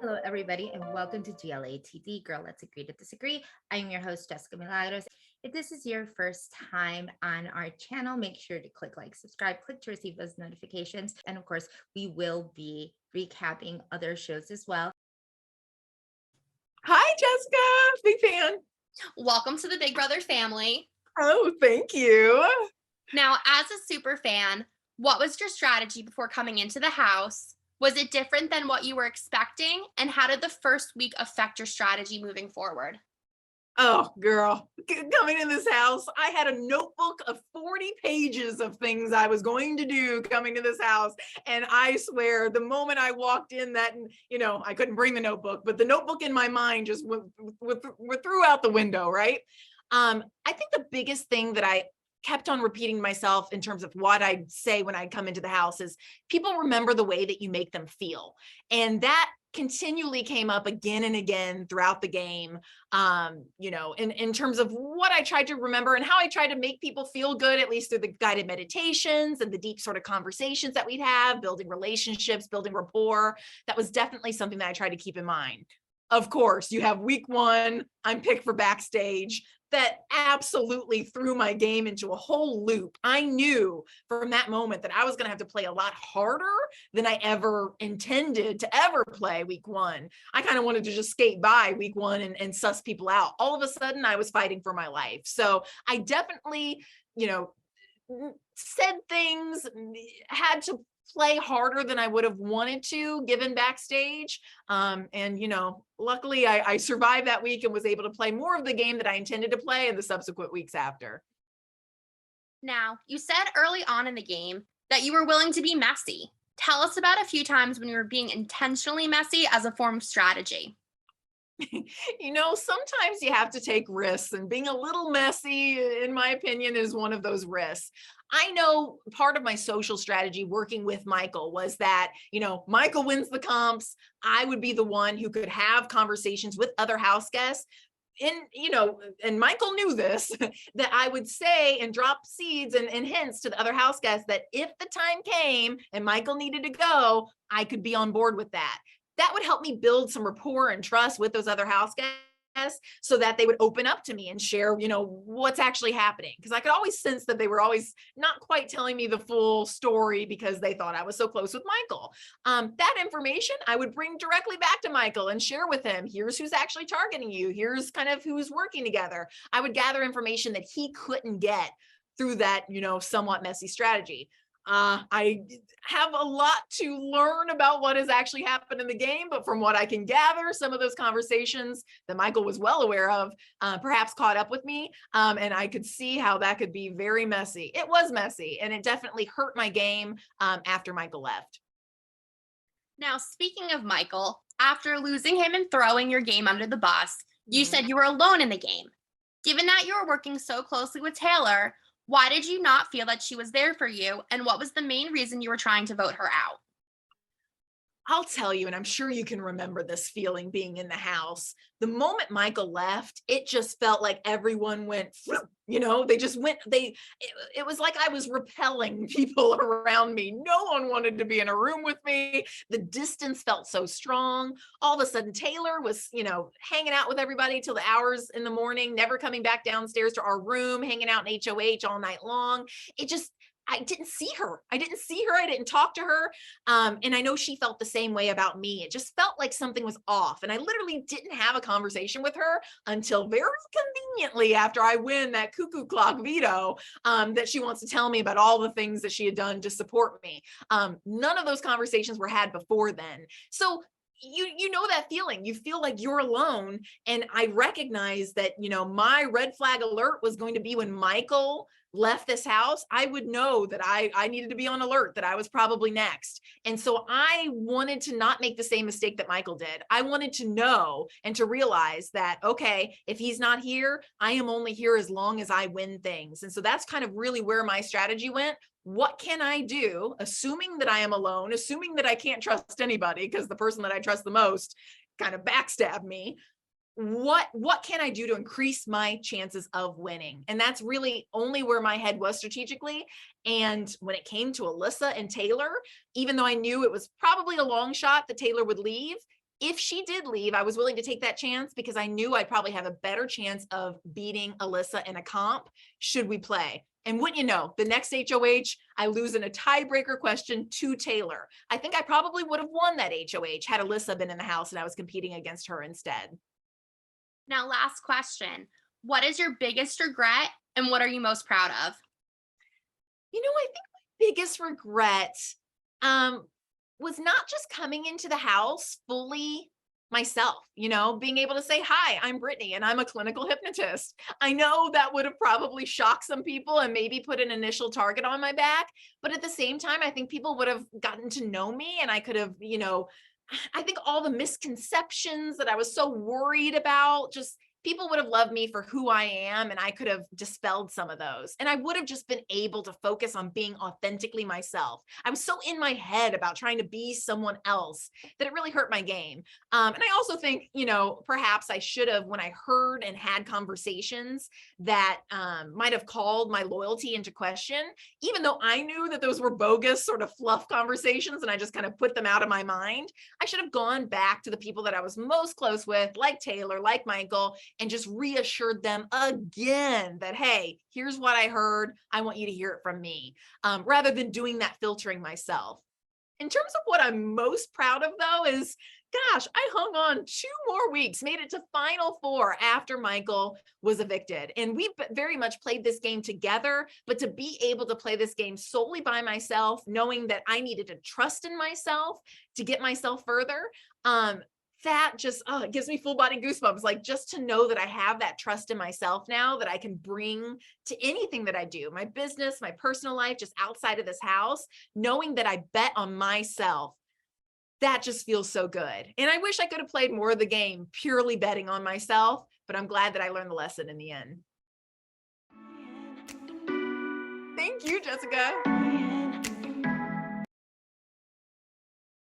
Hello, everybody, and welcome to GLATD, Girl Let's Agree to Disagree. I'm your host, Jessica Milagros. If this is your first time on our channel, make sure to click like, subscribe, click to receive those notifications. And of course, we will be recapping other shows as well. Hi, Jessica. Big fan. Welcome to the Big Brother family. Oh, thank you. Now, as a super fan, what was your strategy before coming into the house? Was it different than what you were expecting? And how did the first week affect your strategy moving forward? Oh, girl, coming in this house, I had a notebook of 40 pages of things I was going to do coming to this house. And I swear, the moment I walked in I couldn't bring the notebook, but the notebook in my mind just went threw out the window, right? I think the biggest thing that I kept on repeating myself in terms of what I'd say when I'd come into the house is people remember the way that you make them feel. And that continually came up again and again throughout the game, in terms of what I tried to remember and how I tried to make people feel good, at least through the guided meditations and the deep sort of conversations that we'd have, building relationships, building rapport. That was definitely something that I tried to keep in mind. Of course, you have week one, I'm picked for backstage. That absolutely threw my game into a whole loop. I knew from that moment that I was going to have to play a lot harder than I ever intended to ever play week one. I kind of wanted to just skate by week one and suss people out. All of a sudden, I was fighting for my life. So I definitely, said things, had to play harder than I would have wanted to given backstage. Luckily I survived that week and was able to play more of the game that I intended to play in the subsequent weeks after. Now, you said early on in the game that you were willing to be messy. Tell us about a few times when you were being intentionally messy as a form of strategy. Sometimes you have to take risks, and being a little messy, in my opinion, is one of those risks. I know part of my social strategy working with Michael was that, Michael wins the comps. I would be the one who could have conversations with other house guests. And Michael knew this, that I would say and drop seeds and hints to the other house guests that if the time came and Michael needed to go, I could be on board with that. That would help me build some rapport and trust with those other house guests so that they would open up to me and share, what's actually happening. Because I could always sense that they were always not quite telling me the full story because they thought I was so close with Michael. That information I would bring directly back to Michael and share with him. Here's who's actually targeting you. Here's kind of who's working together. I would gather information that he couldn't get through that, somewhat messy strategy. I have a lot to learn about what has actually happened in the game, but from what I can gather, some of those conversations that Michael was well aware of perhaps caught up with me, and I could see how that could be very messy. It was messy, and it definitely hurt my game after Michael left. Now, speaking of Michael, after losing him and throwing your game under the bus, you said you were alone in the game. Given that you were working so closely with Taylor, why did you not feel that she was there for you? And what was the main reason you were trying to vote her out? I'll tell you, and I'm sure you can remember this feeling being in the house. The moment Michael left, it just felt like everyone went, they just went, it was like I was repelling people around me. No one wanted to be in a room with me. The distance felt so strong. All of a sudden, Taylor was, hanging out with everybody till the hours in the morning, never coming back downstairs to our room, hanging out in HOH all night long. I didn't see her. I didn't talk to her. And I know she felt the same way about me. It just felt like something was off. And I literally didn't have a conversation with her until very conveniently after I win that cuckoo clock veto, that she wants to tell me about all the things that she had done to support me. None of those conversations were had before then. So you know that feeling. You feel like you're alone. And I recognize that, my red flag alert was going to be when Michael left this house. I would know that I needed to be on alert, that I was probably next. And so I wanted to not make the same mistake that Michael did. I wanted to know and to realize that, okay, if he's not here, I am only here as long as I win things. And so that's kind of really where my strategy went. What can I do, assuming that I am alone, assuming that I can't trust anybody because the person that I trust the most kind of backstabbed me? What can I do to increase my chances of winning? And that's really only where my head was strategically. And when it came to Alyssa and Taylor, even though I knew it was probably a long shot that Taylor would leave, if she did leave, I was willing to take that chance because I knew I'd probably have a better chance of beating Alyssa in a comp should we play. And wouldn't you know, the next HOH, I lose in a tiebreaker question to Taylor. I think I probably would have won that HOH had Alyssa been in the house and I was competing against her instead. Now, last question. What is your biggest regret and what are you most proud of? You know, I think my biggest regret was not just coming into the house fully myself, you know, being able to say, hi, I'm Brittany and I'm a clinical hypnotist. I know that would have probably shocked some people and maybe put an initial target on my back. But at the same time, I think people would have gotten to know me and I could have, you know, I think all the misconceptions that I was so worried about, just people would have loved me for who I am, and I could have dispelled some of those. And I would have just been able to focus on being authentically myself. I was so in my head about trying to be someone else that it really hurt my game. And I also think, you know, perhaps I should have, when I heard and had conversations that might have called my loyalty into question, even though I knew that those were bogus sort of fluff conversations and I just kind of put them out of my mind, I should have gone back to the people that I was most close with, like Taylor, like Michael, and just reassured them again that, hey, here's what I heard. I want you to hear it from me, rather than doing that filtering myself. In terms of what I'm most proud of, though, is, gosh, I hung on 2 more weeks, made it to Final Four after Michael was evicted. And we very much played this game together, but to be able to play this game solely by myself, knowing that I needed to trust in myself to get myself further, that just, it gives me full body goosebumps. Like, just to know that I have that trust in myself now that I can bring to anything that I do, my business, my personal life, just outside of this house, knowing that I bet on myself, that just feels so good. And I wish I could have played more of the game purely betting on myself, but I'm glad that I learned the lesson in the end. Thank you, Jessica.